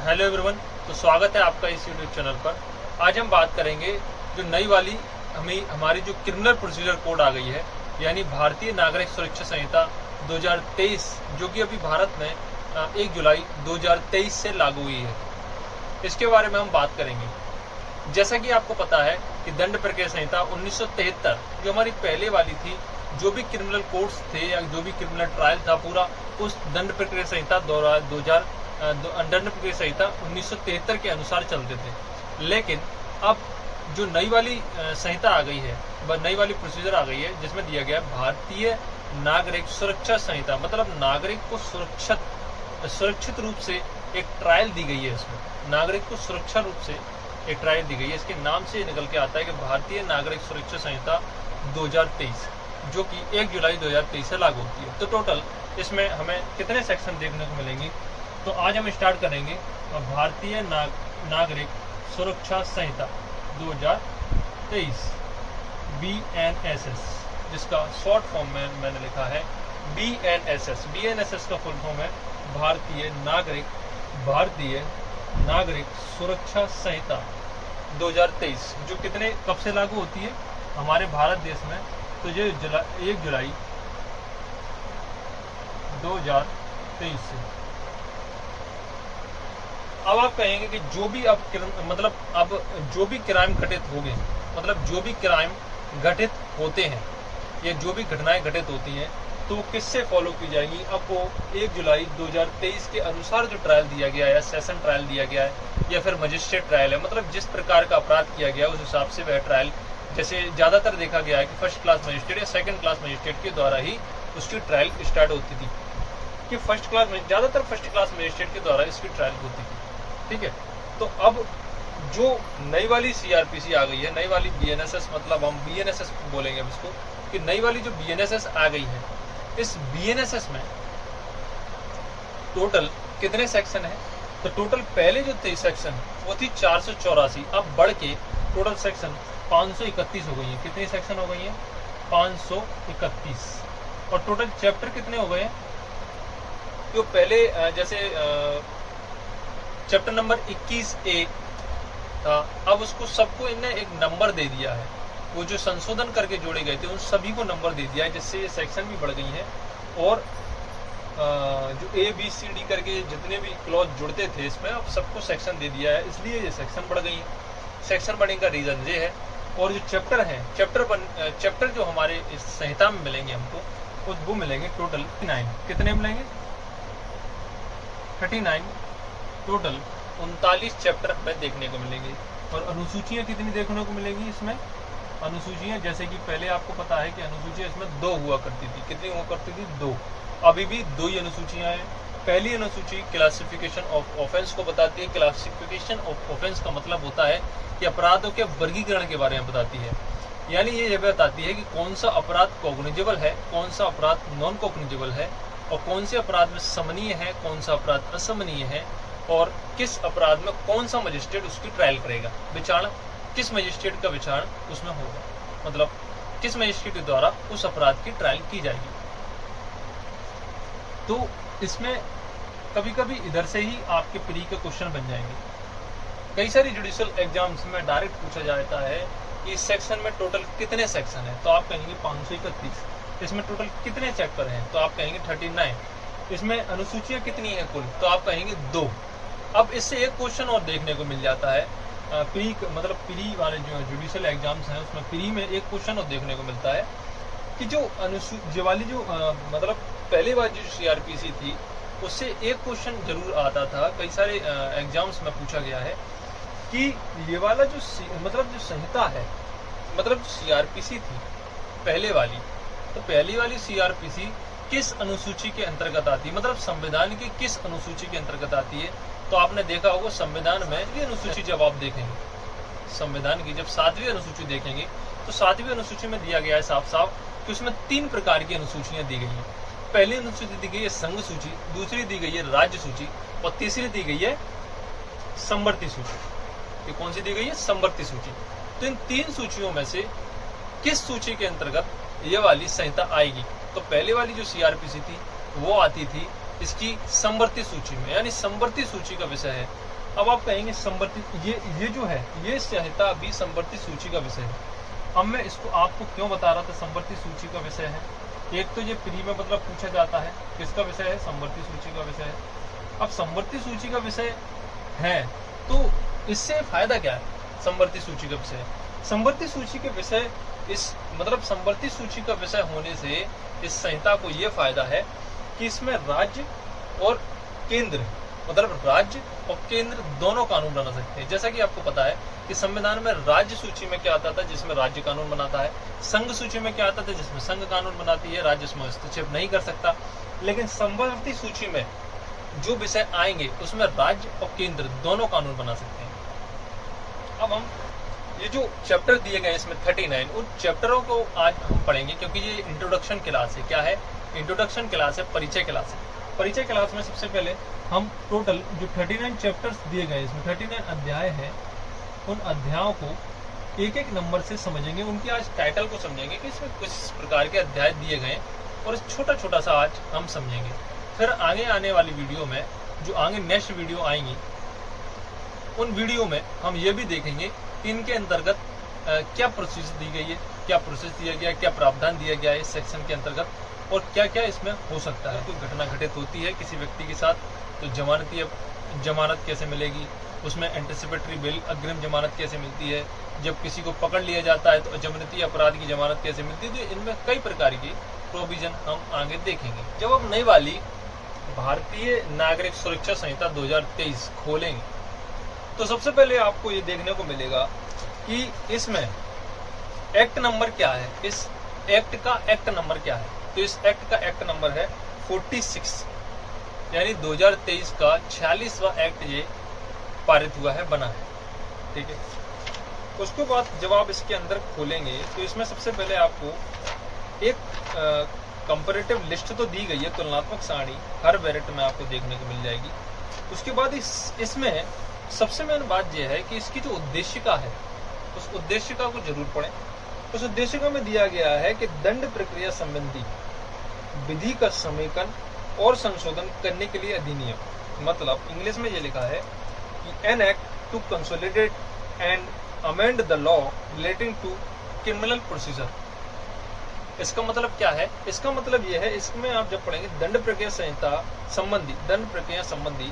Hello everyone, तो स्वागत है आपका इस यूट्यूब चैनल पर। आज हम बात करेंगे जो नई वाली हमारी जो क्रिमिनल प्रोसीजर कोड आ गई है, यानी भारतीय नागरिक सुरक्षा संहिता 2023, जो कि अभी भारत में 1 जुलाई 2023 से लागू हुई है। इसके बारे में हम बात करेंगे। जैसा कि आपको पता है कि दंड प्रक्रिया संहिता 1973 जो हमारी पहले वाली थी, जो भी क्रिमिनल कोड्स थे या जो भी क्रिमिनल ट्रायल था पूरा उस दंड प्रक्रिया संहिता दंड प्रक्रिया संहिता 1973 के अनुसार चलते थे। लेकिन अब जो नई वाली संहिता आ गई है, नई वाली प्रोसीजर आ गई है, जिसमें दिया गया भारतीय नागरिक सुरक्षा संहिता, मतलब नागरिक को सुरक्षित रूप से एक ट्रायल दी गई है। इसमें नागरिक को सुरक्षा रूप से एक ट्रायल दी गई है। इसके नाम से निकल के आता है कि भारतीय नागरिक सुरक्षा संहिता 2023, जो कि 1 जुलाई 2023 से लागू होती है। तो टोटल इसमें हमें कितने सेक्शन देखने को मिलेंगे? तो आज हम स्टार्ट करेंगे भारतीय नागरिक सुरक्षा संहिता 2023 BNSS, जिसका शॉर्ट फॉर्म में मैंने लिखा है BNSS। BNSS का फुल फॉर्म है भारतीय नागरिक सुरक्षा संहिता 2023, जो कब से लागू होती है हमारे भारत देश में? तो ये 1 जुलाई 2023 से। अब आप कहेंगे कि जो भी अब जो भी क्राइम घटित हो गए, मतलब जो भी क्राइम घटित होते हैं या जो भी घटनाएं घटित होती हैं, तो किससे फॉलो की जाएंगी? अब वो 1 जुलाई 2023 के अनुसार जो ट्रायल दिया गया है, सेशन ट्रायल दिया गया है या फिर मजिस्ट्रेट ट्रायल है, मतलब जिस प्रकार का अपराध किया गया उस हिसाब से वह ट्रायल, जैसे ज्यादातर देखा गया है कि फर्स्ट क्लास मजिस्ट्रेट या सेकंड क्लास मजिस्ट्रेट के द्वारा ही उसकी ट्रायल स्टार्ट होती थी, कि ज्यादातर फर्स्ट क्लास मजिस्ट्रेट के द्वारा इसकी ट्रायल होती थी। ठीक है, तो अब जो नई वाली CRPC आ गई है, नई वाली BNSS, मतलब हम BNSS बोलेंगे अब इसको, कि नई वाली जो BNSS आ गई है, इस BNSS में टोटल कितने सेक्शन है? तो टोटल पहले जो थे सेक्शन वो थी 484, अब बढ़ के टोटल सेक्शन 531 हो गई है। कितनी सेक्शन हो गई है? 531। और टोटल चैप्टर कितने हो गए हैं? जो पहले जैसे चैप्टर नंबर 21A था, अब उसको सबको इनने एक नंबर दे दिया है। वो जो संशोधन करके जोड़े गए थे उन सभी को नंबर दे दिया है, जिससे ये सेक्शन भी बढ़ गई है। और जो ABCD करके जितने भी क्लॉज जुड़ते थे इसमें, अब सबको सेक्शन दे दिया है, इसलिए ये सेक्शन बढ़ गई है। सेक्शन बढ़ने का रीजन ये है। और जो चैप्टर हैं, चैप्टर जो हमारे इस संहिता में मिलेंगे हमको, वो मिलेंगे टोटल 39। कितने मिलेंगे? 39। टोटल 39 चैप्टर हमें देखने को मिलेंगे। और अनुसूचियां कितनी देखने को मिलेंगी इसमें? अनुसूचियां, जैसे कि पहले आपको पता है कि अनुसूचियां इसमें 2 हुआ करती थी। कितनी हुआ करती थी? 2। अभी भी 2 ही अनुसूचियां हैं। पहली अनुसूची क्लासिफिकेशन ऑफ ऑफेंस को बताती है। क्लासिफिकेशन ऑफ ऑफेंस का मतलब होता है कि अपराधों के वर्गीकरण के बारे में बताती है, यानी ये बताती है कि कौन सा अपराध कॉग्निजेबल है, कौन सा अपराध नॉन कॉग्निजेबल है, और कौन से अपराध में समनीय है, कौन सा अपराध असमनीय है, और किस अपराध में कौन सा मजिस्ट्रेट उसकी ट्रायल करेगा, विचारण किस मजिस्ट्रेट का विचारण उसमें होगा, मतलब किस मजिस्ट्रेट के द्वारा उस अपराध की ट्रायल की जाएगी। तो इसमें कभी कभी इधर से ही आपके प्री के क्वेश्चन बन जाएंगे। कई सारी जुडिशियल एग्जाम्स में डायरेक्ट पूछा जाता है कि इस सेक्शन में टोटल कितने सेक्शन है? तो आप कहेंगे 531। इसमें टोटल कितने चैप्टर हैं? तो आप कहेंगे 39। इसमें अनुसूचियां कितनी है कुल? तो आप कहेंगे 2। अब इससे एक क्वेश्चन और देखने को मिल जाता है, प्री वाले जो जुडिशियल एग्जाम्स हैं उसमें प्री में एक क्वेश्चन और देखने को मिलता है कि जो पहले वाली जो CRPC थी उससे एक क्वेश्चन जरूर आता था, कई सारे एग्जाम्स में पूछा गया है कि ये वाला जो संहिता है, मतलब CRPC थी पहले वाली, तो पहली वाली CRPC किस अनुसूची के अंतर्गत आती है, मतलब संविधान की किस अनुसूची के अंतर्गत आती है? तो आपने देखा होगा संविधान में ये अनुसूची, जब आप देखेंगे संविधान की जब 7वीं अनुसूची देखेंगे तो 7वीं अनुसूची में दिया गया है साफ साफ कि उसमें 3 प्रकार की अनुसूचियां दी गई हैं। पहली अनुसूची दी गई है संघ सूची, दूसरी दी गई है राज्य सूची, और तीसरी दी गई है संवर्ती सूची। ये कौन सी दी गई है? संवर्ती सूची। तो इन 3 सूचियों में से किस सूची के अंतर्गत ये वाली संहिता आएगी? तो पहले वाली जो CRPC थी वो आती थी इसकी संवर्ती सूची में, यानी संवर्ती सूची का विषय है अब आप कहेंगे संवर्ती, ये जो है ये संहिता भी संवर्ती सूची का विषय है। अब मैं इसको आपको क्यों बता रहा था संवर्ती सूची का विषय है। एक तो ये प्री में मतलब पूछा जाता है, किसका विषय है, संवर्ती सूची का विषय है। अब संवर्ती सूची का विषय है तो इससे फायदा क्या है, संवर्ती सूची का विषय, संवर्ती सूची के विषय इस मतलब संवर्ती सूची का विषय होने से इस संहिता को यह फायदा है कि इसमें राज्य और केंद्र मतलब राज्य और केंद्र दोनों कानून बना सकते हैं। जैसा कि आपको पता है कि संविधान में राज्य सूची में क्या आता था, जिसमें राज्य कानून बनाता है, संघ सूची में क्या आता था, जिसमें संघ कानून बनाती है, राज्य इसमें हस्तक्षेप नहीं कर सकता। लेकिन संवर्ती सूची में जो विषय आएंगे उसमें राज्य और केंद्र दोनों कानून बना सकते हैं। अब हम ये जो चैप्टर दिए गए इसमें 39 उन चैप्टरों को आज हम पढ़ेंगे, क्योंकि ये इंट्रोडक्शन क्लास है। क्या है, इंट्रोडक्शन क्लास है, परिचय क्लास है। परिचय क्लास में सबसे पहले हम टोटल जो 39 चैप्टर्स दिए गए इसमें 39 अध्याय हैं, उन अध्यायों को एक एक नंबर से समझेंगे, उनकी आज टाइटल को समझेंगे कि इसमें किस प्रकार के अध्याय दिए गए और छोटा छोटा सा आज हम समझेंगे। फिर आगे आने वाली वीडियो में जो आगे नेक्स्ट वीडियो आएंगी उन वीडियो में हम ये भी देखेंगे कि इनके अंतर्गत क्या प्रोसेस दी गई है, क्या प्रोसेस दिया गया है, क्या प्रावधान दिया गया है इस सेक्शन के अंतर्गत और क्या क्या इसमें हो सकता है। कोई घटना घटित होती है किसी व्यक्ति के साथ तो जमानत कैसे मिलेगी, उसमें एंटिसिपेटरी बेल अग्रिम जमानत कैसे मिलती है, जब किसी को पकड़ लिया जाता है तो जमानती अपराध की जमानत कैसे मिलती है। तो इनमें कई प्रकार की प्रोविजन हम आगे देखेंगे। जब हम नई वाली भारतीय नागरिक सुरक्षा संहिता 2023 खोलेंगे तो सबसे पहले आपको ये देखने को मिलेगा कि इसमें एक्ट नंबर क्या है, इस एक्ट का एक्ट नंबर क्या है। तो इस एक्ट का एक्ट नंबर है 46, यानी 2023 का 46वां एक्ट ये पारित हुआ है, बना है। ठीक है, उसके बाद जब आप इसके अंदर खोलेंगे तो इसमें सबसे पहले आपको एक कंपैरेटिव लिस्ट तो दी गई है, तुलनात्मक सारणी हर वेरिएंट में आपको देखने को मिल जाएगी। उसके बाद इसमें सबसे मेन बात यह है कि इसकी जो उद्देशिका है उस उद्देशिका को जरूर पढ़ें। उस उद्देशिका में दिया गया है कि दंड प्रक्रिया संबंधी विधि का समेकन और संशोधन करने के लिए अधिनियम, मतलब इंग्लिश में ये लिखा है कि an act to consolidate and amend the law relating to criminal procedure. इसका मतलब क्या है, इसका मतलब यह है, इसमें आप जब पढ़ेंगे दंड प्रक्रिया संहिता संबंधी दंड प्रक्रिया संबंधी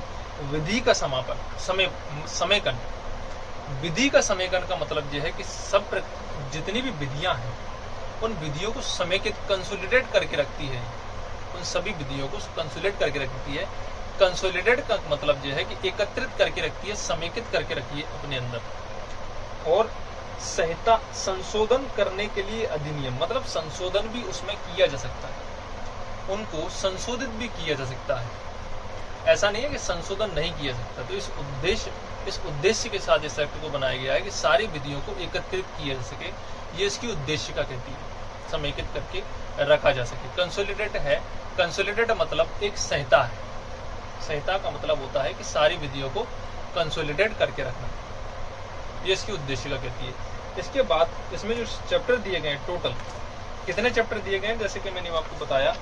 विधि का समेकन। विधि का समेकन का मतलब यह है कि सब जितनी भी विधियां हैं उन विधियों को समेकित कंसोलिडेट करके रखती है, उन सभी विधियों को कंसोलिडेट करके रखती है। कंसोलिडेट का मतलब यह है कि एकत्रित करके रखती है, समेकित करके रखती है अपने अंदर। और संहिता संशोधन करने के लिए अधिनियम, मतलब संशोधन भी उसमें किया जा सकता है, उनको संशोधित भी किया जा सकता है। ऐसा नहीं है कि संशोधन नहीं किया सकता। तो इस उद्देश्य के साथ इस एक्ट को बनाया गया है कि सारी विधियों को एकत्रित किया जा सके, ये इसकी उद्देश्य का कहती है, समेकित करके रखा जा सके। कंसोलिडेट है, कंसोलिडेट मतलब एक संहिता है, संहिता का मतलब होता है कि सारी विधियों को कंसोलिडेट करके रखना, ये इसकी उद्देश्य का कहती है। इसके बाद इसमें जो चैप्टर दिए गए हैं, टोटल कितने चैप्टर दिए गए हैं, जैसे कि मैंने आपको बताया,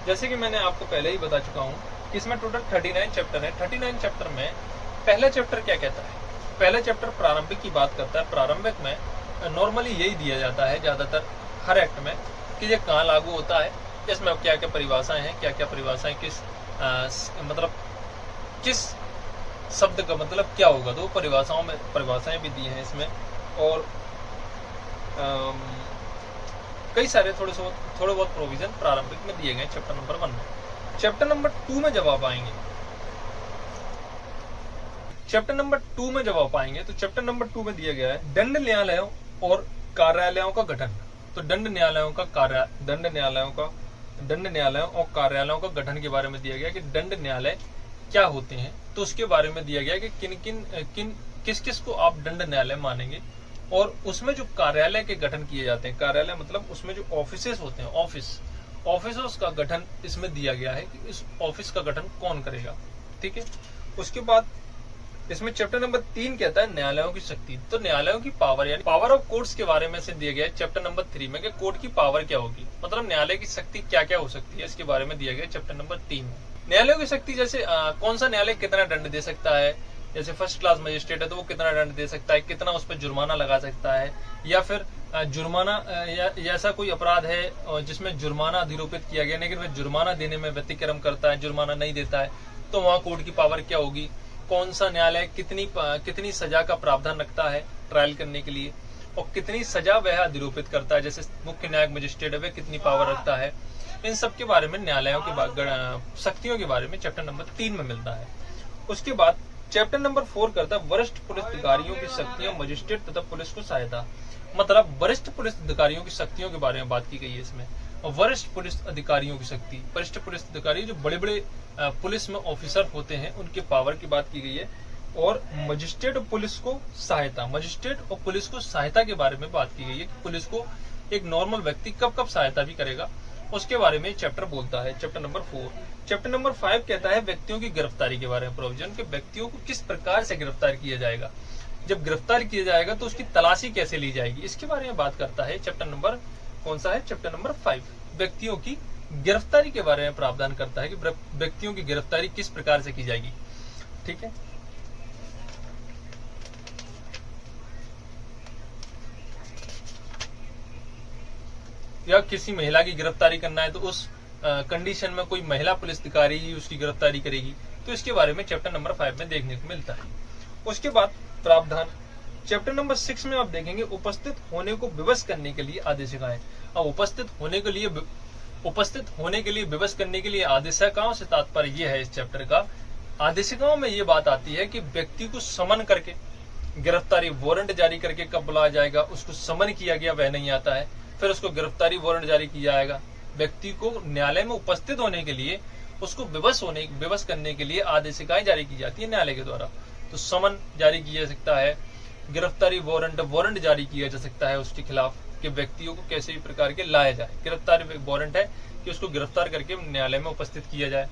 जैसे कि मैंने आपको पहले ही बता चुका हूं कि इसमें टोटल 39 चैप्टर है। 39 चैप्टर में पहला चैप्टर क्या कहता है, पहला चैप्टर प्रारंभिक की बात करता है। प्रारंभिक में नॉर्मली यही दिया जाता है ज्यादातर हर एक्ट में कि ये कहाँ लागू होता है, इसमें क्या क्या परिभाषाएं हैं, क्या क्या परिभाषाएं किस मतलब किस शब्द का मतलब क्या होगा, तो परिभाषाएं भी दी हैं इसमें। और कई सारे थोड़े बहुत प्रोविजन प्रारंभिक में दिए गए चैप्टर नंबर 1 में। चैप्टर नंबर 2 में जब आप आएंगे, चैप्टर नंबर 2 में जब आप आएंगे तो चैप्टर नंबर 2 में दिया गया है दंड न्यायालयों और कार्यालयों का गठन। तो दंड न्यायालयों और कार्यालयों का गठन के बारे में दिया गया कि दंड न्यायालय क्या होते हैं, तो उसके बारे में दिया गया कि किस किस को आप दंड न्यायालय मानेंगे। और उसमें जो कार्यालय के गठन किए जाते हैं, कार्यालय मतलब उसमें जो ऑफिसेस होते हैं, ऑफिसर्स का गठन इसमें दिया गया है कि इस ऑफिस का गठन कौन करेगा। ठीक है, उसके बाद इसमें चैप्टर नंबर 3 कहता है न्यायालयों की शक्ति। तो न्यायालयों की पावर यानी पावर ऑफ कोर्ट्स के बारे में से दिया गया है चैप्टर नंबर 3 में कि कोर्ट की पावर क्या होगी, मतलब न्यायालय की शक्ति क्या क्या हो सकती है, इसके बारे में दिया गया चैप्टर नंबर 3 में। न्यायालयों की शक्ति जैसे कौन सा न्यायालय कितना दंड दे सकता है, जैसे फर्स्ट क्लास मजिस्ट्रेट है तो वो कितना दंड दे सकता है, कितना उस पर जुर्माना लगा सकता है, या फिर जुर्माना या ऐसा कोई अपराध है जिसमें जुर्माना अधिरोपित किया गया लेकिन वह जुर्माना देने में व्यतिक्रम करता है, जुर्माना नहीं देता है, तो वहां कोर्ट की पावर क्या होगी। कौन सा न्यायालय कितनी सजा का प्रावधान रखता है ट्रायल करने के लिए, और कितनी सजा वह अधिरोपित करता है, जैसे मुख्य न्यायिक मजिस्ट्रेट है वह कितनी पावर रखता है। इन सब के बारे में न्यायालयों की शक्तियों के बारे में चैप्टर नंबर 3 में मिलता है। उसके बाद चैप्टर नंबर 4 करता है वरिष्ठ पुलिस अधिकारियों की शक्तियां, मजिस्ट्रेट तथा पुलिस को सहायता। मतलब वरिष्ठ पुलिस अधिकारियों की शक्तियों के बारे में बात की गई है इसमें। वरिष्ठ पुलिस अधिकारियों की शक्ति, वरिष्ठ पुलिस अधिकारी जो बड़े बड़े पुलिस में ऑफिसर होते हैं उनके पावर की बात की गई है। और मजिस्ट्रेट और पुलिस को सहायता, मजिस्ट्रेट और पुलिस को सहायता के बारे में बात की गई है कि पुलिस को एक नॉर्मल व्यक्ति कब कब सहायता भी करेगा, उसके बारे में चैप्टर बोलता है, चैप्टर नंबर 4। चैप्टर नंबर 5 कहता है व्यक्तियों की गिरफ्तारी के बारे में प्रोविजन, के व्यक्तियों को किस प्रकार से गिरफ्तार किया जाएगा, जब गिरफ्तार किया जाएगा तो उसकी तलाशी कैसे ली जाएगी, इसके बारे में बात करता है। चैप्टर नंबर कौन सा है, चैप्टर नंबर 5 व्यक्तियों की गिरफ्तारी के बारे में प्रावधान करता है कि व्यक्तियों की गिरफ्तारी किस प्रकार से की जाएगी। ठीक है, या किसी महिला की गिरफ्तारी करना है तो उस कंडीशन में कोई महिला पुलिस अधिकारी ही उसकी गिरफ्तारी करेगी, तो इसके बारे में चैप्टर नंबर 5 में देखने को मिलता है। उसके बाद प्रावधान चैप्टर नंबर 6 में आप देखेंगे उपस्थित होने को विवश करने के लिए आदेशिकाएं। अब उपस्थित होने के लिए विवश करने के लिए आदेशिकाओं से तात्पर्य यह है इस चैप्टर का, आदेशिकाओं में ये बात आती है कि व्यक्ति को समन करके गिरफ्तारी वारंट जारी करके कब बुलाया जाएगा, उसको समन किया गया वह नहीं आता है, फिर उसको गिरफ्तारी वारंट जारी किया जाएगा। व्यक्ति को न्यायालय में उपस्थित होने के लिए उसको विवश करने के लिए आदेशिकाएं जारी की जाती है न्यायालय के द्वारा। तो समन जारी किया जा सकता है, गिरफ्तारी वारंट जारी किया जा सकता है उसके खिलाफ कि व्यक्तियों को कैसे भी प्रकार के लाया जाए। गिरफ्तारी वारंट है कि उसको गिरफ्तार करके न्यायालय में उपस्थित किया जाए।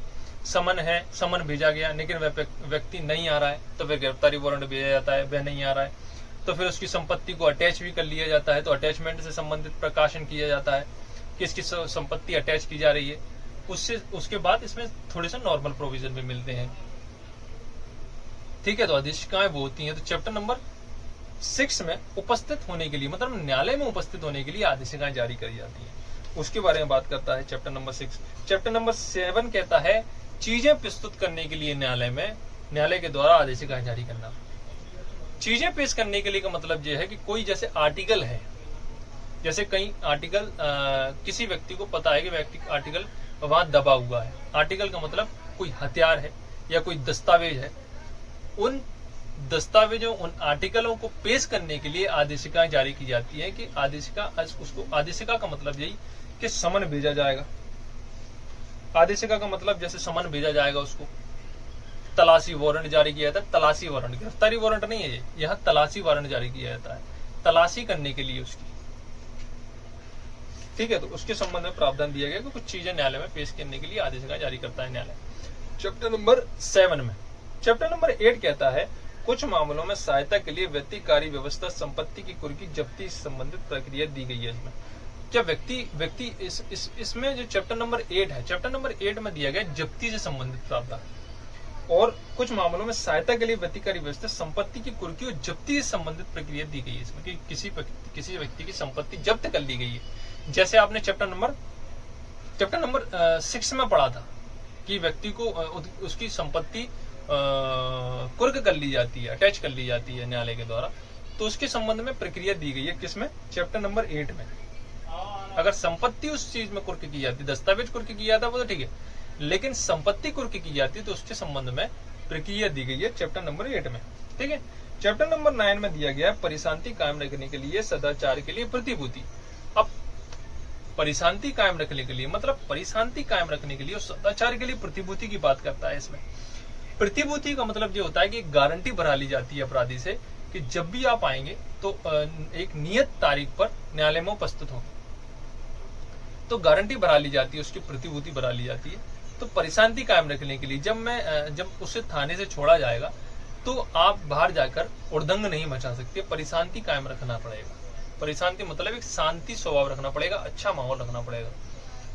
समन है, समन भेजा गया लेकिन वह व्यक्ति नहीं आ रहा है तो फिर गिरफ्तारी वारंट भेजा जाता है, वह नहीं आ रहा है तो फिर उसकी संपत्ति को अटैच भी कर लिया जाता है, तो अटैचमेंट से संबंधित प्रकाशन किया जाता है कि इसकी संपत्ति अटैच की जा रही है। उसके बाद इसमें थोड़े से नॉर्मल प्रोविजन भी मिलते हैं। ठीक है, तो आदेशिकाएं वो होती हैं। तो चैप्टर नंबर 6 में उपस्थित होने के लिए मतलब न्यायालय में उपस्थित होने के लिए आदेशिकाएं जारी करी जाती है, उसके बारे में बात करता है चैप्टर नंबर 6। चैप्टर नंबर 7 कहता है चीजें प्रस्तुत करने के लिए न्यायालय के द्वारा आदेशिकाएं जारी करना। चीजें पेश करने के लिए का मतलब यह है कि कोई जैसे आर्टिकल है, जैसे कई आर्टिकल किसी व्यक्ति को पता है कि व्यक्ति आर्टिकल वहां दबा हुआ है, आर्टिकल का मतलब कोई हथियार है या कोई दस्तावेज है, उन दस्तावेजों उन आर्टिकलों को पेश करने के लिए आदेशिकाएं जारी की जाती है कि आदेशिका का मतलब यही कि समन भेजा जाएगा। आदेशिका का मतलब जैसे समन भेजा जाएगा, उसको तलाशी वारंट जारी किया जाता है। तलाशी वारंट, गिरफ्तारी वारंट नहीं है ये, यहाँ तलाशी वारंट जारी किया जाता है तलाशी करने के लिए उसकी। ठीक है, तो उसके संबंध में प्रावधान दिया गया कि कुछ चीजें न्यायालय में पेश करने के लिए आदेशिका जारी करता है न्यायालय। चैप्टर नंबर 7 में चैप्टर नंबर 8 कहता है कुछ मामलों में सहायता के लिए व्यक्तिकारी व्यवस्था संपत्ति की कुर्की जब्ती से संबंधित प्रक्रिया दी गई है। इसमें क्या व्यक्ति इसमें जो चैप्टर नंबर 8 है, चैप्टर नंबर 8 में दिया गया जब्ती से संबंधित प्रावधान, और कुछ मामलों में सहायता के लिए व्यक्तिकारी व्यवस्था संपत्ति की कुर्की और जब्ती से संबंधित प्रक्रिया दी गई है इसमें कि किसी व्यक्ति की संपत्ति जब्त कर ली गई है। जैसे आपने चैप्टर नंबर 6 में पढ़ा था कि व्यक्ति को उसकी संपत्ति कुर्क कर ली जाती है, अटैच कर ली जाती है न्यायालय के द्वारा, तो उसके संबंध में प्रक्रिया दी गई है किसमें, चैप्टर नंबर 8 में। अगर संपत्ति उस चीज में कुर्क की जाती, दस्तावेज कुर्क किया जाता वो तो ठीक है, लेकिन संपत्ति कुर्क की जाती तो उसके संबंध में प्रक्रिया दी गई है चैप्टर नंबर 8 में। ठीक है, चैप्टर नंबर 9 में दिया गया है परिशांति कायम रखने के लिए सदाचार के लिए प्रतिभूति। अब परिशांति कायम रखने के लिए मतलब परिशांति कायम रखने के लिए और सदाचार के लिए प्रतिभूति की बात करता है इसमें। प्रतिभूति का मतलब ये होता है कि गारंटी भरा ली जाती है अपराधी से कि जब भी आप आएंगे तो एक नियत तारीख पर न्यायालय में उपस्थित होंगे, तो गारंटी भरा ली जाती है, उसकी प्रतिभूति भरा ली जाती है। तो परिशांति कायम रखने के लिए जब उसे थाने से छोड़ा जाएगा तो आप बाहर जाकर उड़दंग नहीं मचा सकते, परिशांति कायम रखना पड़ेगा। परिशांति मतलब एक शांति स्वभाव रखना पड़ेगा, अच्छा माहौल रखना पड़ेगा।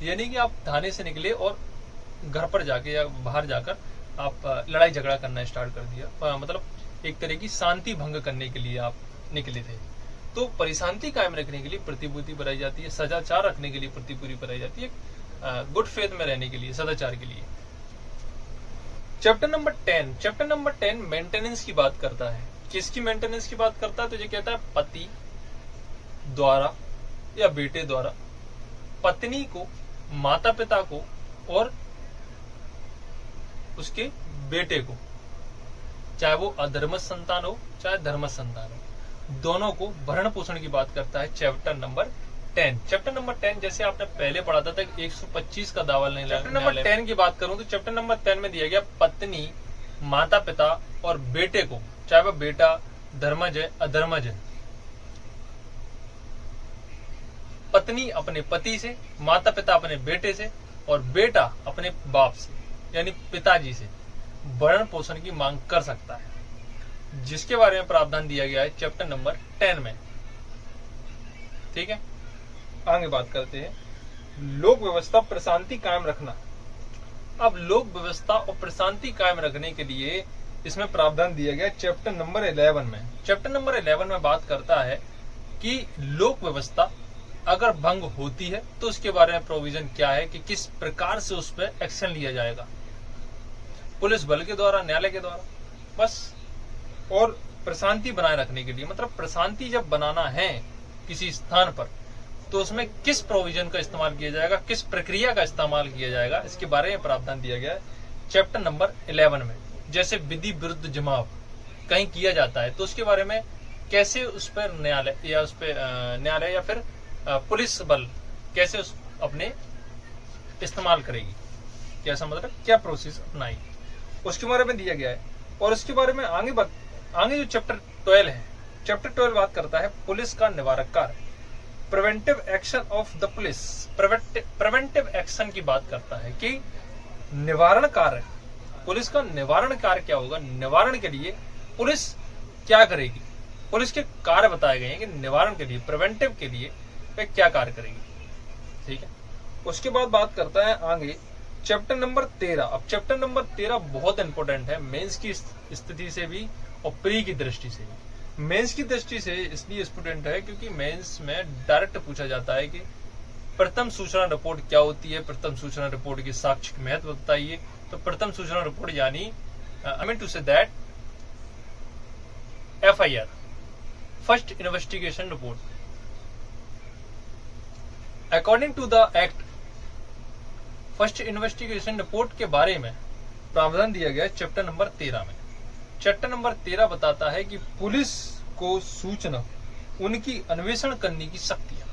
यानी कि आप थाने से निकले और घर पर जाके या बाहर जाकर आप लड़ाई झगड़ा करना स्टार्ट कर दिया, मतलब एक तरह की शांति भंग करने के लिए आप निकले थे। तो परिशांति कायम रखने के लिए प्रतिपूर्ति बनाई जाती है, सदाचार रखने के लिए प्रतिपूर्ति बनाई जाती है, गुड फेथ में रहने के लिए, सदाचार के लिए। चैप्टर नंबर 10 मेंटेनेंस की बात करता है। किसकी मेंटेनेंस की बात करता है? तो ये कहता है पति द्वारा या बेटे द्वारा पत्नी को, माता पिता को और उसके बेटे को, चाहे वो अधर्म संतान हो चाहे धर्म संतान हो, दोनों को भरण पोषण की बात करता है चैप्टर नंबर 10। चैप्टर नंबर 10 जैसे आपने पहले पढ़ा था 125 का दावा नहीं लगा। चैप्टर नंबर 10 की बात करूं तो चैप्टर नंबर 10 में दिया गया पत्नी, माता पिता और बेटे को, चाहे वह बेटा धर्मज है अधर्मज है, पत्नी अपने पति से, माता पिता अपने बेटे से और बेटा अपने बाप से यानी पिताजी से भरण पोषण की मांग कर सकता है, जिसके बारे में प्रावधान दिया गया है चैप्टर नंबर 10 में। ठीक है, आगे बात करते हैं लोक व्यवस्था प्रशांति कायम रखना। अब लोक व्यवस्था और प्रशांति कायम रखने के लिए इसमें प्रावधान दिया गया चैप्टर नंबर 11 में। चैप्टर नंबर 11 में बात करता है कि लोक व्यवस्था अगर भंग होती है तो उसके बारे में प्रोविजन क्या है कि किस प्रकार से उस पर एक्शन लिया जाएगा, पुलिस बल के द्वारा, न्यायालय के द्वारा, बस। और प्रशांति बनाए रखने के लिए, मतलब प्रशांति जब बनाना है किसी स्थान पर तो उसमें किस प्रोविजन का इस्तेमाल किया जाएगा, किस प्रक्रिया का इस्तेमाल किया जाएगा, इसके बारे में प्रावधान दिया गया है चैप्टर नंबर 11 में। जैसे विधि विरुद्ध जमाव कहीं किया जाता है तो उसके बारे में कैसे उस पर न्यायालय या फिर पुलिस बल कैसे उस अपने इस्तेमाल करेगी, कैसा मतलब क्या प्रोसेस अपनाएगी, उसके बारे में दिया गया है। और उसके बारे में आगे जो चैप्टर 12 है, चैप्टर 12 बात करता है पुलिस का निवारक कार्य, preventive action of the police. Preventive action की बात करता है कि निवारण कार्य, पुलिस का निवारण कार्य क्या होगा, निवारण के लिए पुलिस क्या करेगी, पुलिस के कार्य बताए गए हैं कि निवारण के लिए, प्रिवेंटिव के लिए वे क्या कार्य करेगी। ठीक है, उसके बाद बात करता है आगे चैप्टर नंबर 13। अब चैप्टर नंबर 13 बहुत इंपॉर्टेंट है मेंस की स्थिति से भी और प्री की दृष्टि से भी। मेंस की दृष्टि से इसलिए इंपॉर्टेंट है क्योंकि मेंस में डायरेक्ट पूछा जाता है कि प्रथम सूचना रिपोर्ट क्या होती है, प्रथम सूचना रिपोर्ट की साक्ष्य महत्व बताइए। तो प्रथम सूचना रिपोर्ट यानी I mean to say that FIR, first investigation report. According to the act, first investigation report के बारे में प्रावधान दिया गया है चैप्टर नंबर 13 में। चैप्टर नंबर 13 बताता है कि पुलिस को सूचना, उनकी अन्वेषण करने की शक्तियां।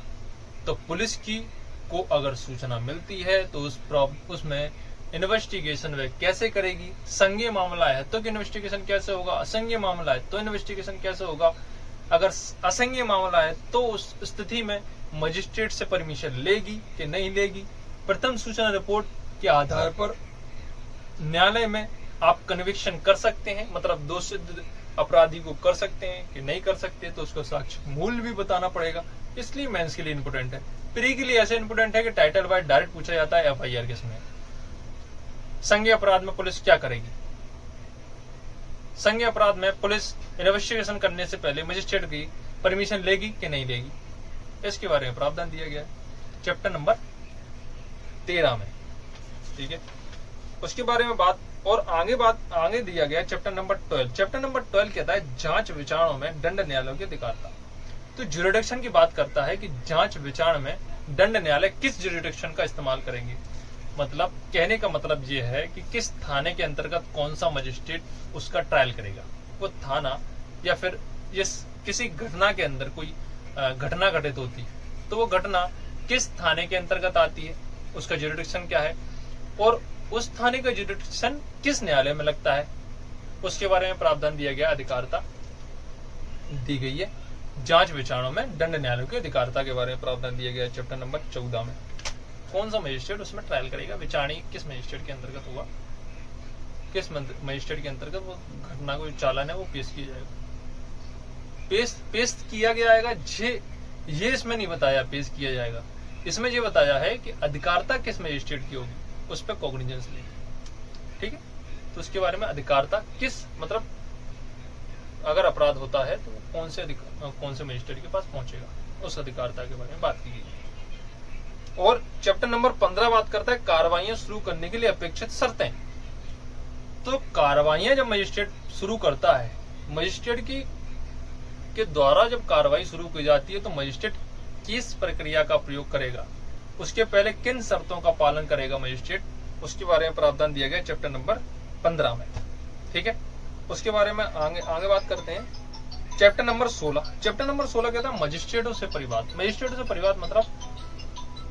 तो पुलिस को अगर सूचना मिलती है तो उसमें इन्वेस्टिगेशन वे कैसे करेगी, संज्ञेय मामला है तो इन्वेस्टिगेशन कैसे होगा, असंज्ञेय मामला है तो इन्वेस्टिगेशन कैसे होगा, अगर असंज्ञेय मामला है तो उस स्थिति में मजिस्ट्रेट से परमिशन लेगी कि नहीं लेगी। प्रथम सूचना रिपोर्ट के आधार पर न्यायालय में आप कन्विक्शन कर सकते हैं, मतलब दोषित अपराधी को कर सकते हैं कि नहीं कर सकते, तो उसको साक्ष्य मूल्य भी बताना पड़ेगा। इसलिए मेंस के लिए इंपोर्टेंट है। प्री के लिए ऐसे इंपोर्टेंट है कि टाइटल वाइज डायरेक्ट पूछा जाता है FIR केस में। संज्ञेय अपराध में पुलिस क्या करेगी, संज्ञेय अपराध में पुलिस इन्वेस्टिगेशन करने से पहले मजिस्ट्रेट की परमिशन लेगी कि नहीं लेगी, इसके बारे में प्रावधान दिया गया है चैप्टर नंबर 13 में। ठीक है, उसके बारे में बात और आगे दिया गया चैप्टर नंबर 12। चैप्टर नंबर 12 कहता है जांच विचारणों में दंड न्यायालयों की अधिकारता। तो ज्यूरिडिक्शन की बात करता है कि जांच विचारण में दंड न्यायालय किस ज्यूरिडिक्शन का इस्तेमाल करेंगे। मतलब कहने का मतलब ये है कि किस थाने के अंतर्गत कौन सा मजिस्ट्रेट उसका ट्रायल करेगा। वो थाना या फिर किसी घटना के अंदर कोई घटना घटित होती है तो वो घटना किस थाने के अंतर्गत आती है, उसका ज्यूरिडिक्शन क्या है, और उस थाने का ज्यूरिडिक्शन किस न्यायालय में लगता है, उसके बारे में प्रावधान दिया गया, अधिकारता दी गई है। जांच विचारणों में दंड न्यायालयों की अधिकारता के बारे में प्रावधान दिया गया है चैप्टर नंबर 14 में। कौन सा मजिस्ट्रेट उसमें ट्रायल करेगा, विचारणी किस मजिस्ट्रेट के अंतर्गत होगा, किस मजिस्ट्रेट के अंतर्गत वो घटना को चालन है वो पेश किया जाएगा, पेश किया जाएगा। ये इसमें नहीं बताया पेश किया जाएगा, इसमें ये बताया है कि अधिकारता किस मजिस्ट्रेट की होगी। उस पर कॉग्निजेंस लेगी। ठीक है, तो उसके बारे में अधिकारता किस मतलब अगर अपराध होता है तो कौन से मजिस्ट्रेट के पास पहुंचेगा, उस अधिकारता के बारे में बात की गई। और चैप्टर नंबर 15 बात करता है कार्रवाइयां शुरू करने के लिए अपेक्षित शर्तें। तो कार्रवाइयां जब मजिस्ट्रेट शुरू करता है, मजिस्ट्रेट के द्वारा जब कार्रवाई शुरू की जाती है तो मजिस्ट्रेट किस प्रक्रिया का प्रयोग करेगा, उसके पहले किन शर्तों का पालन करेगा मजिस्ट्रेट, उसके बारे में प्रावधान दिया गया चैप्टर नंबर 15 में। ठीक है, उसके बारे में आगे बात करते हैं। Chapter number 16। चैप्टर नंबर 16 कहता है मजिस्ट्रेटों से परिवाद। मजिस्ट्रेटों से परिवाद मतलब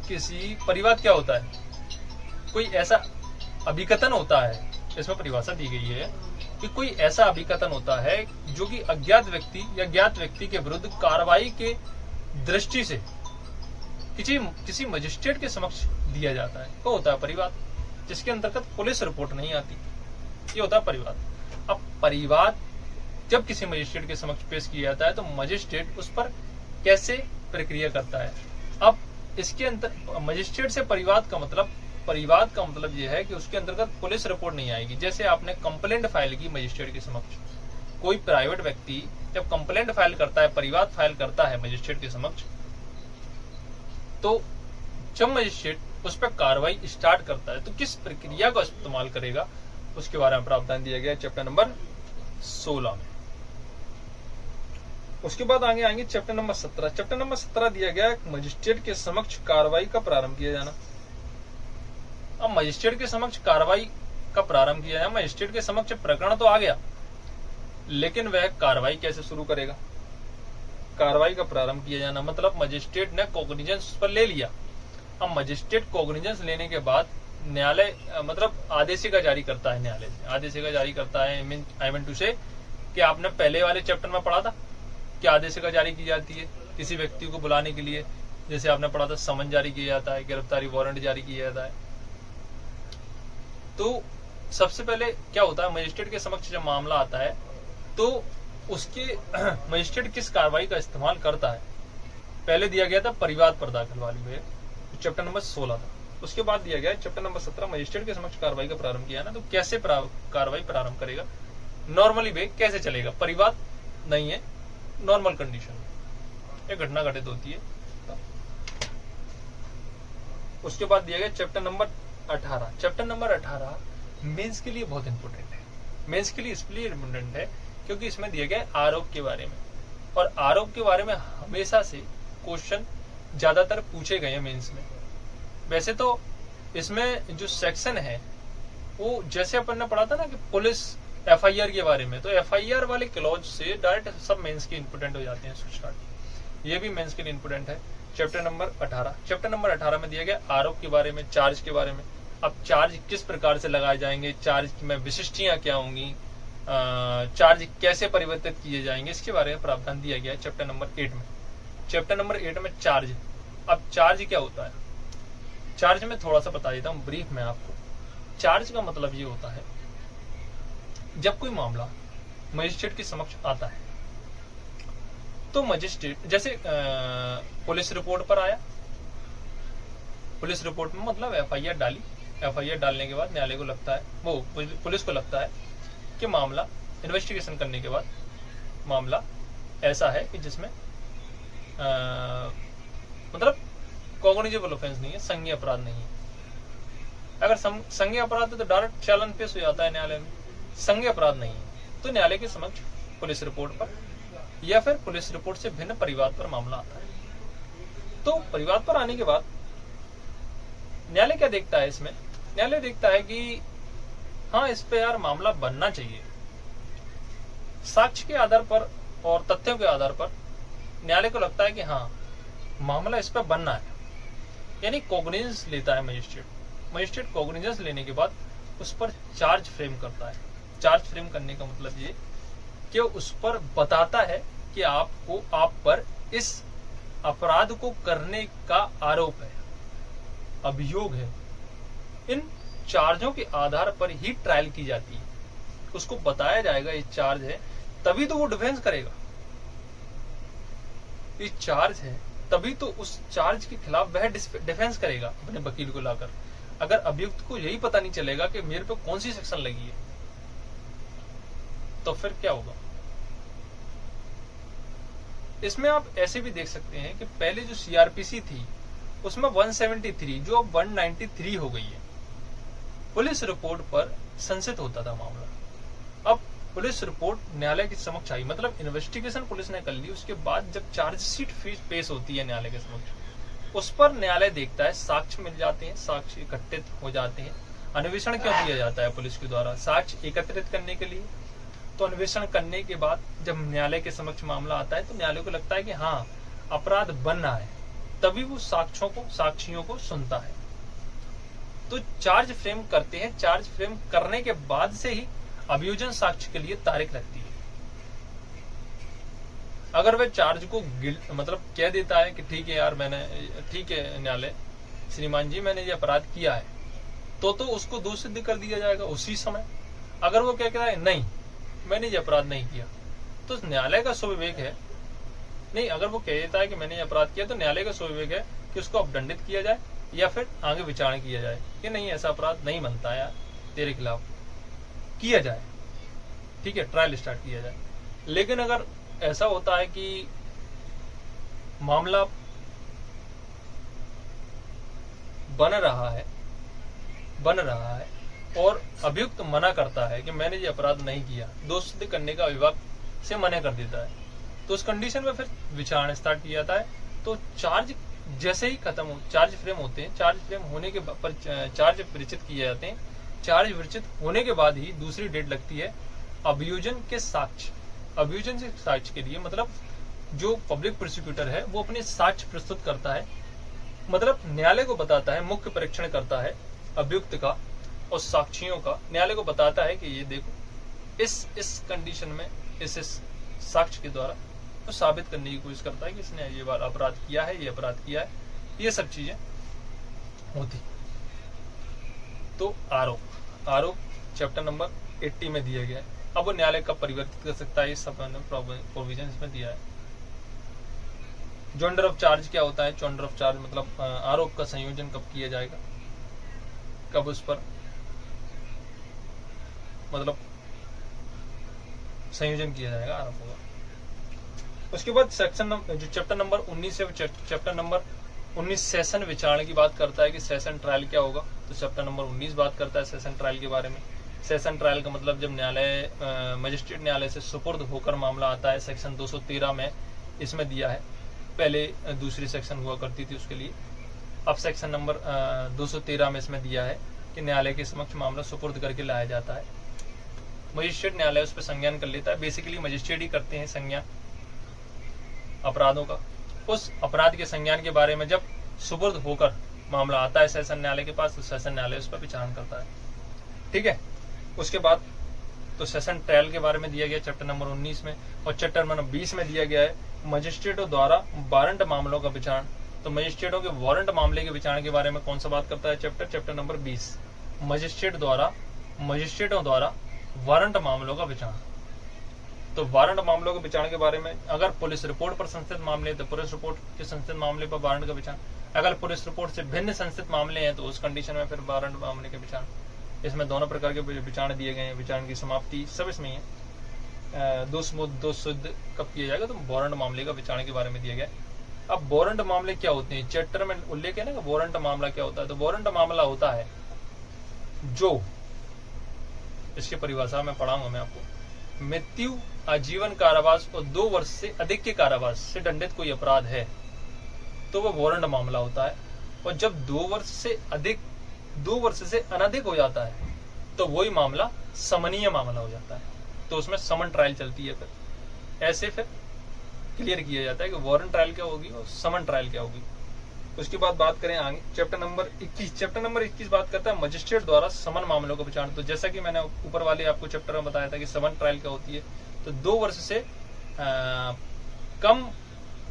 किसी परिवाद क्या होता है, कोई ऐसा अभिकथन होता है, इसमें परिभाषा दी गई है कि कोई ऐसा अभिकथन होता है जो कि अज्ञात व्यक्ति या ज्ञात व्यक्ति के विरुद्ध कार्रवाई के दृष्टि से किसी मजिस्ट्रेट के समक्ष दिया जाता है, वो होता है परिवाद, जिसके अंतर्गत पुलिस रिपोर्ट नहीं आती, ये होता है परिवाद। अब परिवाद जब किसी मजिस्ट्रेट के समक्ष पेश किया जाता है तो मजिस्ट्रेट उस पर कैसे प्रक्रिया करता है। अब इसके अंतर मजिस्ट्रेट से परिवाद का मतलब यह है कि उसके अंतर्गत पुलिस रिपोर्ट नहीं आएगी। जैसे आपने कंप्लेंट फाइल की मजिस्ट्रेट के समक्ष, कोई प्राइवेट व्यक्ति जब कंप्लेंट फाइल करता है, परिवाद फाइल करता है मजिस्ट्रेट के समक्ष, तो जब मजिस्ट्रेट उस पर कार्रवाई स्टार्ट करता है तो किस प्रक्रिया का इस्तेमाल करेगा, उसके बारे में प्रावधान दिया गया चैप्टर नंबर 16 में। उसके बाद आगे आएंगे चैप्टर नंबर 17। चैप्टर नंबर 17 दिया गया मजिस्ट्रेट के समक्ष कार्रवाई का प्रारंभ किया जाना। अब मजिस्ट्रेट के समक्ष कार्रवाई का प्रारंभ किया जाए, मजिस्ट्रेट के समक्ष प्रकरण तो आ गया, लेकिन वह कार्रवाई कैसे शुरू करेगा। कार्रवाई का प्रारंभ किया जाना मतलब मजिस्ट्रेट ने कॉग्निजेंस पर ले लिया। अब मजिस्ट्रेट कॉग्निजेंस लेने के बाद न्यायालय मतलब आदेशिका जारी करता है, न्यायालय से आदेशिका जारी करता है। आई मीन टू से कि आपने पहले वाले चैप्टर में पढ़ा था कि आदेशिका जारी की जाती है किसी व्यक्ति को बुलाने के लिए, जैसे आपने पढ़ा था समन जारी किया जाता है, गिरफ्तारी वारंट जारी किया जाता है। तो सबसे पहले क्या होता है, मजिस्ट्रेट के समक्ष जब मामला आता है तो उसके मजिस्ट्रेट किस कार्रवाई का इस्तेमाल करता है। पहले दिया गया था परिवाद पर दाखिल वाली में, चैप्टर नंबर 16 था। उसके बाद दिया गया चैप्टर नंबर 17 मजिस्ट्रेट के समक्ष कार्रवाई का प्रारंभ किया ना, तो कैसे कार्रवाई प्रारंभ करेगा, नॉर्मली वे कैसे चलेगा, परिवाद नहीं है, नॉर्मल कंडीशन में एक घटना घटित होती है। उसके बाद दिया गया chapter number 18। Chapter number 18 mains के लिए बहुत इंपॉर्टेंट है। मेंस के लिए इसलिए इंपॉर्टेंट है क्योंकि इसमें दिया गया आरोप के बारे में, और आरोप के बारे में हमेशा से क्वेश्चन ज्यादातर पूछे गए हैं मेंस में। वैसे तो इसमें जो सेक्शन है वो जैसे अपन ने पढ़ा था ना कि पुलिस एफआईआर के बारे में, तो एफआईआर वाले क्लॉज से डायरेक्ट सब मेंस के इंपोर्टेंट हो जाते हैं स्टार्ट। ये भी मेंस के लिए इंपोर्टेंट है। Chapter number 18। चैप्टर नंबर 18 में दिया गया आरोप के बारे में, चार्ज के बारे में। अब चार्ज किस प्रकार से लगाए जाएंगे, चार्ज में विशिष्टियां क्या होंगी, चार्ज कैसे परिवर्तित किए जाएंगे, इसके बारे में प्रावधान दिया गया है चैप्टर नंबर 8 में। चैप्टर नंबर 8 में चार्ज। अब चार्ज क्या होता है, चार्ज में थोड़ा सा बता देता हूँ ब्रीफ में आपको। चार्ज का मतलब ये होता है जब कोई मामला मजिस्ट्रेट के समक्ष आता है तो मजिस्ट्रेट जैसे पुलिस रिपोर्ट पर आया, पुलिस रिपोर्ट में मतलब एफआईआर डाली, एफआईआर डालने के बाद न्यायालय को लगता है, वो पुलिस को लगता है कि मामला इन्वेस्टिगेशन करने के बाद मामला ऐसा है कि जिसमें मतलब कॉग्निजेबल ऑफेंस नहीं है, संज्ञेय अपराध नहीं है। अगर संज्ञेय अपराध है तो डायरेक्ट चालान पेश हो जाता है न्यायालय में, संज्ञेय अपराध नहीं है तो न्यायालय के समक्ष पुलिस रिपोर्ट पर या फिर पुलिस रिपोर्ट से भिन्न परिवाद पर मामला आता है। तो परिवाद पर आने के बाद न्यायालय क्या देखता है, इसमें न्यायालय देखता है कि हाँ इस पे यार मामला बनना चाहिए। साक्ष्य के आधार पर और तथ्यों के आधार पर न्यायालय को लगता है कि हाँ मामला इस पर बनना है, यानी कॉग्निजेंस लेता है मजिस्ट्रेट। मजिस्ट्रेट कॉग्निजेंस लेने के बाद उस पर चार्ज फ्रेम करता है। चार्ज फ्रेम करने का मतलब ये कि उस पर बताता है कि आपको आप पर इस अपराध को करने का आरोप है, अभियोग है। इन चार्जों के आधार पर ही ट्रायल की जाती है। उसको बताया जाएगा ये चार्ज है, तभी तो वो डिफेंस करेगा। ये चार्ज है तभी तो उस चार्ज के खिलाफ वह डिफेंस करेगा अपने वकील को लाकर। अगर अभियुक्त को यही पता नहीं चलेगा कि मेरे पे कौन सी सेक्शन लगी है, तो फिर क्या होगा? इसमें आप ऐसे भी देख सकते हैं कि पहले जो सीआरपीसी थी उसमें 173 जो अब 193 हो गई है। पुलिस रिपोर्ट पर संशय होता था मामला, अब पुलिस रिपोर्ट न्यायालय के समक्ष आई, मतलब इन्वेस्टिगेशन पुलिस ने कर ली, उसके बाद जब चार्जशीट पेश होती है न्यायालय के समक्ष, उस पर न्यायालय देखता है साक्ष्य मिल जाते हैं, साक्ष्य एकत्रित हो जाते हैं। अन्वेषण क्यों किया जाता है पुलिस के द्वारा? साक्ष्य एकत्रित करने के लिए। तो अन्वेषण करने के बाद जब न्यायालय के समक्ष मामला आता है तो न्यायालय को लगता है कि हाँ अपराध बन रहा है, तभी वो साक्षियों को सुनता है। तो चार्ज फ्रेम करते हैं, चार्ज फ्रेम करने के बाद से ही अभियोजन साक्ष्य के लिए तारीख लगती है। अगर वह चार्ज को मतलब कह देता है कि ठीक है यार ठीक है न्यायालय श्रीमान जी मैंने ये अपराध किया है, तो उसको दोष सिद्ध कर दिया जाएगा उसी समय। अगर वो क्या कह रहा है नहीं मैंने ये अपराध नहीं किया, तो न्यायालय का स्वविवेक है, नहीं अगर वो कह देता है कि मैंने ये अपराध किया तो न्यायालय का स्वविवेक है कि उसको अब दंडित किया जाए या फिर आगे विचारणा किया जाए कि नहीं ऐसा अपराध नहीं बनता यार तेरे खिलाफ, किया जाए, ठीक है ट्रायल स्टार्ट किया जाए। लेकिन अगर ऐसा होता है कि मामला बन रहा है और अभियुक्त मना करता है कि मैंने ये अपराध नहीं किया, दोष सिद्ध करने का विभाग से मना कर देता है, तो उस कंडीशन में फिर विचारणा स्टार्ट किया जाता है। तो चार्ज जैसे ही खत्म हो, चार्ज फ्रेम होते हैं, चार्ज फ्रेम होने के बाद चार्ज विरचित किए जाते हैं, चार्ज विरचित होने के बाद ही दूसरी डेट लगती है अभियोजन के साक्ष्य। अभियोजन के साक्ष्य के लिए मतलब जो पब्लिक प्रोसिक्यूटर है वो अपने साक्ष्य प्रस्तुत करता है, मतलब न्यायालय को बताता है, मुख्य परीक्षण करता है अभियुक्त का और साक्षियों का, न्यायालय को बताता है कि ये देखो इस कंडीशन में इस साक्ष्य के द्वारा तो साबित करने की कोशिश करता है कि इसने ये बार अपराध किया है, ये अपराध किया है, ये सब चीजें होती। तो आरोप चैप्टर नंबर 80 में दिया गया है। अब वो न्यायालय कब परिवर्तित कर सकता है, ये सब प्रोविजन इसमें दिया है। जॉइंडर ऑफ चार्ज क्या होता है? जॉइंडर ऑफ चार्ज मतलब आरोप का संयोजन कब किया जाएगा, कब उस पर मतलब संयोजन किया जाएगा, आरोप होगा। उसके बाद सेक्शन जो चैप्टर नंबर 19 है, चैप्टर नंबर 19 सेशन विचारणा की बात करता है कि सेशन ट्रायल क्या होगा। तो चैप्टर नंबर 19 बात करता है सेशन ट्रायल के बारे में। सेशन ट्रायल का मतलब जब न्यायालय मजिस्ट्रेट न्यायालय से सुपुर्द होकर मामला आता है, सेक्शन 213 में इसमें दिया है। पहले दूसरी सेक्शन हुआ करती थी उसके लिए, अब सेक्शन नंबर 213 में इसमें दिया है कि न्यायालय के समक्ष मामला सुपुर्द करके लाया जाता है। मजिस्ट्रेट न्यायालय उस पर संज्ञान कर लेता है। बेसिकली मजिस्ट्रेट ही करते हैं संज्ञान अपराधों का। उस अपराध के संज्ञान के बारे में जब सुपुर्द होकर मामला आता है सेशन न्यायालय के पास, तो सेशन न्यायालय उस पर विचारण करता है, ठीक है। उसके बाद तो सेशन ट्रायल के बारे में दिया गया चैप्टर नंबर 19 में, और चैप्टर नंबर 20 में दिया गया है मजिस्ट्रेटों द्वारा वारंट मामलों का विचारण। तो मजिस्ट्रेटों के वारंट मामले के विचारण के बारे में कौन सा बात करता है चैप्टर नंबर 20, मजिस्ट्रेटों द्वारा वारंट मामलों का विचारण। तो वारंट मामलों के विचारण के बारे में अगर पुलिस रिपोर्ट पर संस्थित मामले तो पुलिस रिपोर्ट के संस्थित मामले पर वारंट का विचारण, अगर पुलिस रिपोर्ट से भिन्न संस्थित मामले हैं तो उस कंडीशन में फिर वारंट मामले के विचारण। इसमें दोनों प्रकार के विचारण दिए गए हैं, विचारण की समाप्ति सब इसमें है। दोष सिद्ध कब किया जाएगा, तो वारंट मामले का विचारण के बारे में दिया गया। अब वारंट मामले क्या होते हैं, चैप्टर में उल्लेख है ना कि वारंट मामला क्या होता है। तो वारंट मामला होता है जो, इसकी परिभाषा में पढ़ाऊंगा मैं आपको, मृत्यु, आजीवन कारावास और 2 वर्ष से अधिक के कारावास से दंडित कोई अपराध है तो वह वारंट मामला होता है। और जब 2 वर्ष से अनधिक हो जाता है तो वही मामला समनीय मामला हो जाता है, तो उसमें समन ट्रायल चलती है। फिर ऐसे फिर क्लियर किया जाता है कि वारंट ट्रायल क्या होगी और समन ट्रायल क्या होगी। उसके बाद बात करें आगे चैप्टर नंबर 21 बात करता है मजिस्ट्रेट द्वारा समन मामलों का विचारण। तो जैसा कि मैंने ऊपर वाले आपको चैप्टर में बताया था कि समन ट्रायल क्या होती है, तो 2 वर्ष से कम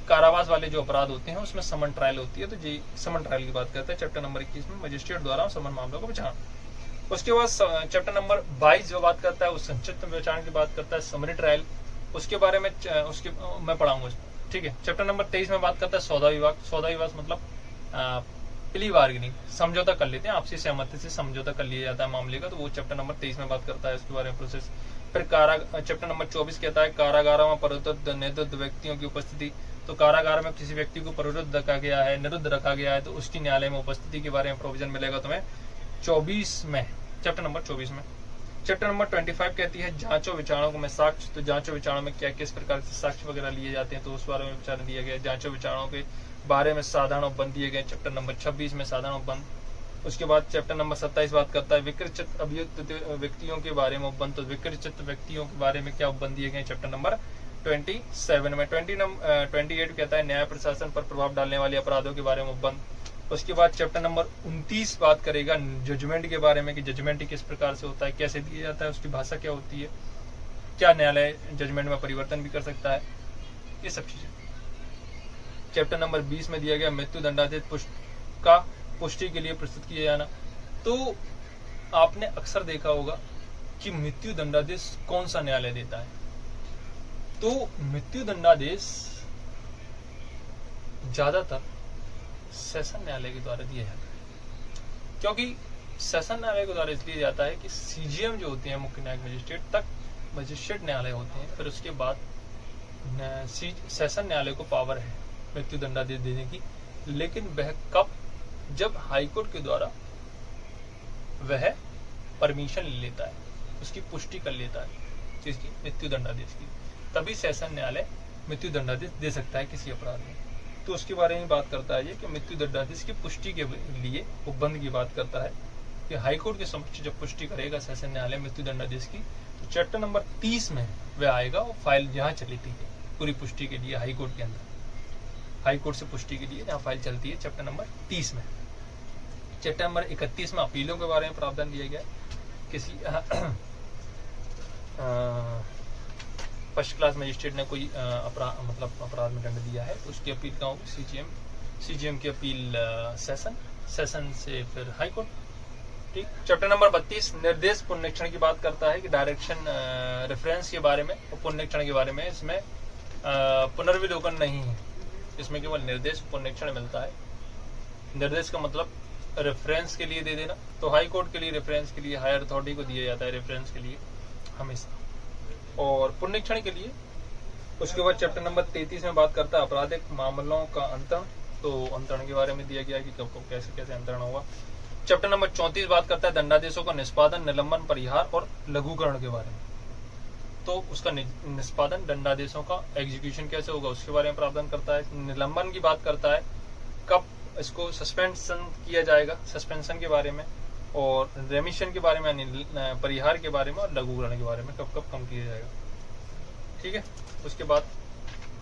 कारावास वाले जो अपराध होते हैं उसमें समन ट्रायल होती है। तो जी समन ट्रायल की बात करता है चैप्टर नंबर 21 में, मजिस्ट्रेट द्वारा समन मामलों का विचारण। उसके बाद चैप्टर नंबर 22 जो बात करता है वो संक्षिप्त विचारण की बात करता है, समरी ट्रायल। उसके बारे में मैं पढ़ाऊंगा, ठीक है। चैप्टर नंबर 23 में बात करता है सौदा विवाद मतलब प्ली बार्गेनिंग, समझौता कर लेते हैं, आपसी सहमति से समझौता कर लिया जाता है मामले का, तो वो चैप्टर नंबर 23 में बात करता है उसके बारे में प्रोसेस। फिर चैप्टर नंबर 24 कहता है कारागार में परिरुद्ध निरुद्ध व्यक्तियों की उपस्थिति। तो कारागार में किसी व्यक्ति को परिरुद्ध रखा गया है, निरुद्ध रखा गया है, तो उसकी न्यायालय में उपस्थिति के बारे में प्रोविजन मिलेगा तुम्हें 24 में, चैप्टर नंबर 24 में। चैप्टर नंबर 25 कहती है जांचों विचारणों में साक्ष्य। तो जांचों विचारणों में क्या किस प्रकार से साक्ष्य वगैरह लिए जाते हैं, तो उस बारे में विचार दिया गया। जांचों विचारणों के बारे में साधारण उपबंध दिए गए, चैप्टर नंबर 26 में साधारण उपबंध। उसके बाद चैप्टर नंबर 27 बात करता है विकृत अभियुक्त व्यक्तियों के बारे में उपबंध। तो विकृत व्यक्तियों के बारे में क्या उपबंध दिए गए, चैप्टर नंबर 27 में। 28 कहता है न्याय प्रशासन पर प्रभाव डालने वाले अपराधों के बारे में उपबंध। उसके बाद चैप्टर नंबर 29 बात करेगा जजमेंट के बारे में कि जजमेंट किस प्रकार से होता है, कैसे दिया जाता है, उसकी भाषा क्या होती है, क्या न्यायालय जजमेंट में परिवर्तन भी कर सकता है, ये सब चीजें। चैप्टर नंबर 20 में दिया गया मृत्यु दंडादेश का पुष्टि के लिए प्रस्तुत किया जाना। तो आपने अक्सर देखा होगा कि मृत्यु दंडादेश कौन सा न्यायालय देता है, तो मृत्यु दंडादेश ज्यादातर सेशन न्यायालय के द्वारा दिया जाता है, क्योंकि सेशन न्यायालय के द्वारा इसलिए जाता है कि सीजीएम जो होते हैं मुख्य न्यायिक मजिस्ट्रेट तक मजिस्ट्रेट न्यायालय होते हैं, फिर उसके बाद सेशन न्यायालय को पावर है मृत्यु दंडादेश देने की, लेकिन वह कब, जब हाईकोर्ट के द्वारा वह परमिशन ले लेता है, उसकी पुष्टि कर लेता है जिसकी मृत्यु दंडादेश की, तभी सेशन न्यायालय मृत्यु दंडादेश दे सकता है किसी अपराध में। तो उसके बारे में बात करता है ये कि मृत्यु दंडादेश की पुष्टि के लिए उपबंध की बात करता है कि हाईकोर्ट के समक्ष जब पुष्टि करेगा सेशन न्यायालय मृत्यु दंडादेश की, तो चैप्टर नंबर 30 में वह आएगा और फाइल जहाँ चली थी पूरी पुष्टि के लिए हाईकोर्ट के अंदर, हाईकोर्ट से पुष्टि के लिए जहाँ फाइल चलती है चैप्टर नंबर 30 में। चैप्टर नंबर 31 में अपीलों के बारे में प्रावधान दिया गया है। किसी फर्स्ट क्लास मजिस्ट्रेट ने कोई अपराध में दंड दिया है, तो उसकी अपील कहाँ होगी, सीजीएम की अपील सेशन से फिर हाईकोर्ट। ठीक। चैप्टर नंबर 32 निर्देश पुनरीक्षण की बात करता है कि डायरेक्शन रेफरेंस के बारे में और पुनरीक्षण के बारे में इसमें पुनर्विलोकन नहीं है, इसमें केवल निर्देश पुनरीक्षण मिलता है। निर्देश का मतलब रेफरेंस के लिए दे देना, तो हाई कोर्ट के लिए रेफरेंस के लिए हायर अथॉरिटी को दिया जाता है रेफरेंस के लिए हमेशा, और पुनरीक्षण के लिए। उसके बाद चैप्टर नंबर 33 में बात करता है आपराधिक मामलों का अंतरण, तो अंतरण के बारे में दिया गया कि कब कैसे कैसे अंतरण होगा। चैप्टर नंबर 34 बात करता है दंडादेशों का निष्पादन, निलंबन, परिहार और लघुकरण के बारे में, तो उसका निष्पादन दंडादेशों का एग्जीक्यूशन कैसे होगा उसके बारे में प्रावधान करता है। निलंबन की बात करता है कब इसको सस्पेंशन किया जाएगा, सस्पेंशन के बारे में, और रेमिशन के बारे में, परिहार के बारे में, और लघुकरण के बारे में कब कब कम किया जाएगा। ठीक है। उसके बाद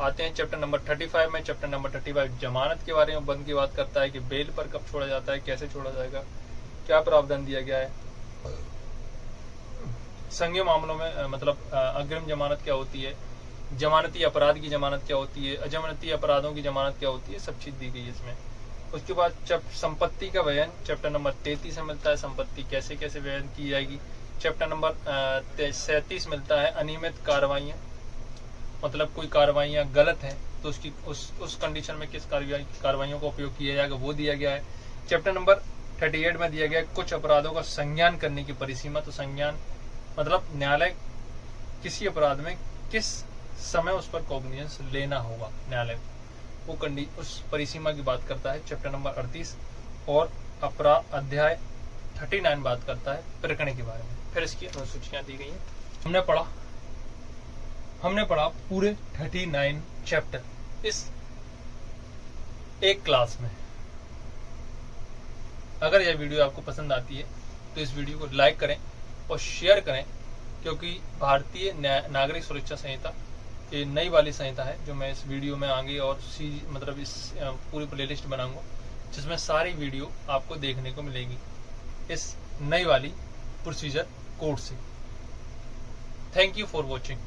आते हैं चैप्टर नंबर 35 में। चैप्टर नंबर 35 जमानत के बारे में बंद की बात करता है कि बेल पर कब छोड़ा जाता है, कैसे छोड़ा जाएगा, क्या प्रावधान दिया गया है। संज्ञेय मामलों में अग्रिम जमानत क्या होती है, जमानती अपराध की जमानत क्या होती है, अजमानती अपराधों की जमानत क्या होती है, सब चीज दी गई है इसमें। उसके बाद संपत्ति का व्ययन चैप्टर नंबर 33 में मिलता है, संपत्ति कैसे कैसे व्ययन की जाएगी। चैप्टर नंबर 37 मिलता है अनियमित कार्रवाइयां, मतलब कोई कार्रवाइयां गलत हैं तो उसकी उस कंडीशन में किस कार्रवाइयों का उपयोग किया जाएगा वो दिया गया है। चैप्टर नंबर 38 में दिया गया है कुछ अपराधों का संज्ञान करने की परिसीमा, तो संज्ञान मतलब न्यायालय किसी अपराध में किस समय उस पर कॉग्निजेंस लेना होगा न्यायालय, वो उस परिसीमा की बात करता है चैप्टर नंबर 38। और अपराध अध्याय 39 बात करता है प्रकरण के बारे में, फिर इसकी अनुसूचियां दी गई हैं। हमने पढ़ा पूरे 39 चैप्टर इस एक क्लास में। अगर यह वीडियो आपको पसंद आती है तो इस वीडियो को लाइक करें और शेयर करें, क्योंकि भारतीय नागरिक सुरक्षा संहिता ये नई वाली संहिता है जो मैं इस वीडियो में आगे और इस पूरी प्लेलिस्ट बनाऊंगा जिसमें सारी वीडियो आपको देखने को मिलेगी इस नई वाली प्रोसीजर कोड से। Thank you for watching.